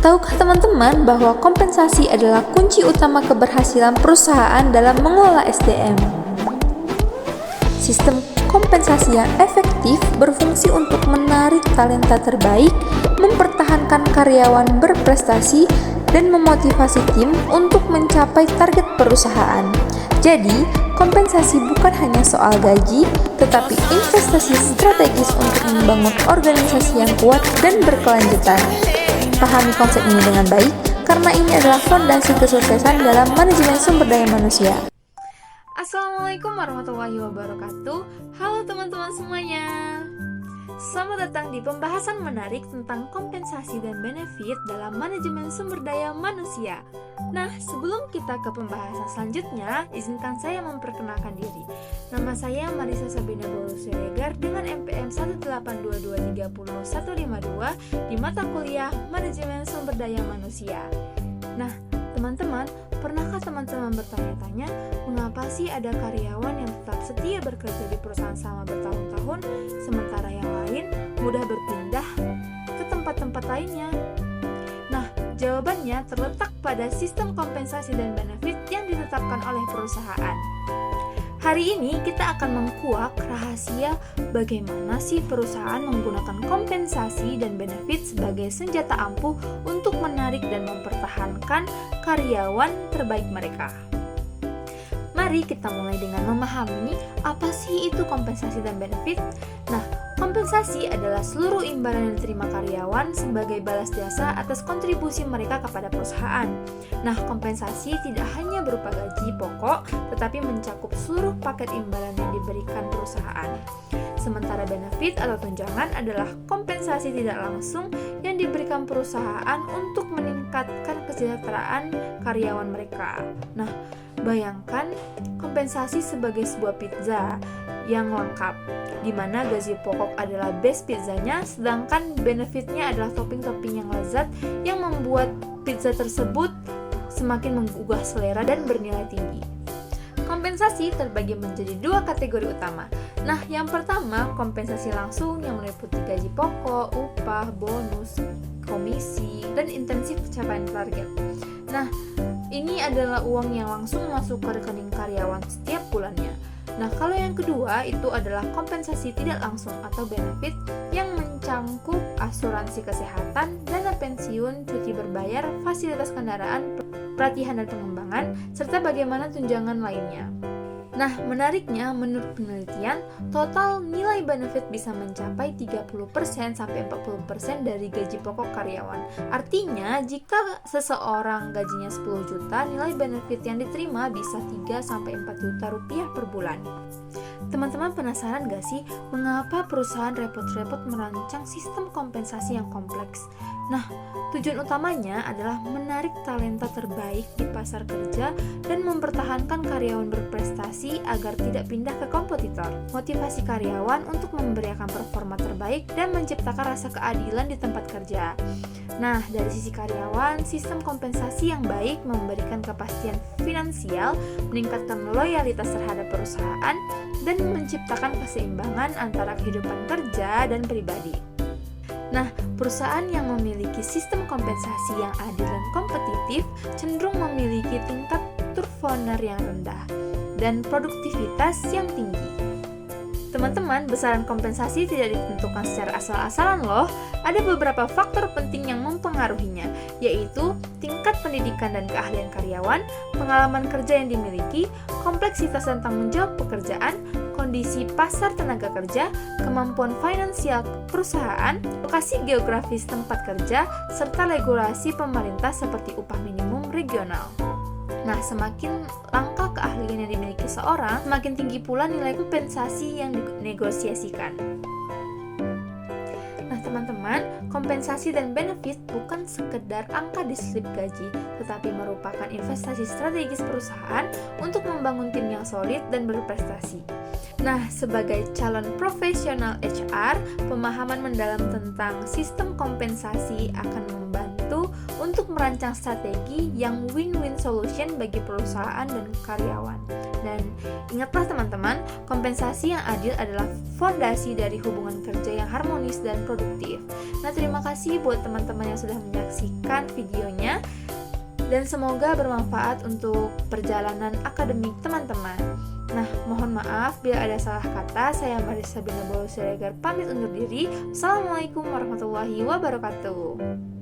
Tahukah teman-teman bahwa kompensasi adalah kunci utama keberhasilan perusahaan dalam mengelola SDM? Sistem kompensasi yang efektif berfungsi untuk menarik talenta terbaik, mempertahankan karyawan berprestasi, dan memotivasi tim untuk mencapai target perusahaan. Jadi, kompensasi bukan hanya soal gaji, tetapi investasi strategis untuk membangun organisasi yang kuat dan berkelanjutan. Pahami konsep ini dengan baik, karena ini adalah fondasi kesuksesan dalam manajemen sumber daya manusia. Assalamualaikum warahmatullahi wabarakatuh. Halo teman-teman semuanya. Selamat datang di pembahasan menarik tentang kompensasi dan benefit dalam manajemen sumber daya manusia. Nah, sebelum kita ke pembahasan selanjutnya, izinkan saya memperkenalkan diri. Nama saya Marisa Sabina Bolu-Siregar dengan NPM 182230152 di mata kuliah Manajemen Sumber Daya Manusia. Nah, teman-teman, pernahkah teman-teman bertanya-tanya mengapa sih ada karyawan yang tetap setia bekerja di perusahaan selama bertahun-tahun, sementara yang lain mudah berpindah ke tempat-tempat lainnya? Nah, jawabannya terletak pada sistem kompensasi dan benefit yang ditetapkan oleh perusahaan. Hari ini kita akan mengkuak rahasia bagaimana sih perusahaan menggunakan kompensasi dan benefit sebagai senjata ampuh untuk menarik dan mempertahankan karyawan terbaik mereka. Mari kita mulai dengan memahami apa sih itu kompensasi dan benefit. Nah, kompensasi adalah seluruh imbalan yang diterima karyawan sebagai balas jasa atas kontribusi mereka kepada perusahaan. Nah, kompensasi tidak hanya berupa gaji pokok, tetapi mencakup seluruh paket imbalan yang diberikan perusahaan. Sementara benefit atau tunjangan adalah kompensasi tidak langsung yang diberikan perusahaan untuk meningkatkan kesejahteraan karyawan mereka. Nah, bayangkan kompensasi sebagai sebuah pizza yang lengkap, di mana gaji pokok adalah base pizzanya, sedangkan benefitnya adalah topping-topping yang lezat yang membuat pizza tersebut semakin menggugah selera dan bernilai tinggi. Kompensasi terbagi menjadi dua kategori utama. Nah, yang pertama, kompensasi langsung yang meliputi gaji pokok, upah, bonus, komisi, dan intensif pencapaian target. Nah, ini adalah uang yang langsung masuk ke rekening karyawan setiap bulannya. Nah, kalau yang kedua itu adalah kompensasi tidak langsung atau benefit yang mencangkup asuransi kesehatan, dana pensiun, cuti berbayar, fasilitas kendaraan, pelatihan dan pengembangan, serta bagaimana tunjangan lainnya. Nah, menariknya, menurut penelitian, total nilai benefit bisa mencapai 30% sampai 40% dari gaji pokok karyawan. Artinya, jika seseorang gajinya 10 juta, nilai benefit yang diterima bisa 3 sampai 4 juta rupiah per bulan. Teman-teman penasaran gak sih mengapa perusahaan repot-repot merancang sistem kompensasi yang kompleks? Nah, tujuan utamanya adalah menarik talenta terbaik di pasar kerja dan mempertahankan karyawan berprestasi agar tidak pindah ke kompetitor. Motivasi karyawan untuk memberikan performa terbaik dan menciptakan rasa keadilan di tempat kerja. Nah, dari sisi karyawan, sistem kompensasi yang baik memberikan kepastian finansial, meningkatkan loyalitas terhadap perusahaan, dan menciptakan keseimbangan antara kehidupan kerja dan pribadi. Nah, perusahaan yang memiliki sistem kompensasi yang adil dan kompetitif cenderung memiliki tingkat turnover yang rendah dan produktivitas yang tinggi. Teman-teman, besaran kompensasi tidak ditentukan secara asal-asalan loh. Ada beberapa faktor penting yang mempengaruhinya, yaitu tingkat pendidikan dan keahlian karyawan, pengalaman kerja yang dimiliki, kompleksitas dan tanggung jawab pekerjaan, kondisi pasar tenaga kerja, kemampuan finansial perusahaan, lokasi geografis tempat kerja, serta regulasi pemerintah seperti upah minimum regional. Nah, semakin langka keahlian yang dimiliki seorang, semakin tinggi pula nilai kompensasi yang dinegosiasikan. Nah, teman-teman, kompensasi dan benefit bukan sekedar angka di slip gaji, tetapi merupakan investasi strategis perusahaan untuk membangun tim yang solid dan berprestasi. Nah, sebagai calon profesional HR, pemahaman mendalam tentang sistem kompensasi akan membantu untuk merancang strategi yang win-win solution bagi perusahaan dan karyawan. Dan Ingatlah teman-teman, kompensasi yang adil adalah fondasi dari hubungan kerja yang harmonis dan produktif. Nah, terima kasih buat teman-teman yang sudah menyaksikan videonya, dan semoga bermanfaat untuk perjalanan akademik teman-teman. Nah, mohon maaf bila ada salah kata. Saya Marissa Bina Siregar pamit undur diri. Assalamualaikum warahmatullahi wabarakatuh.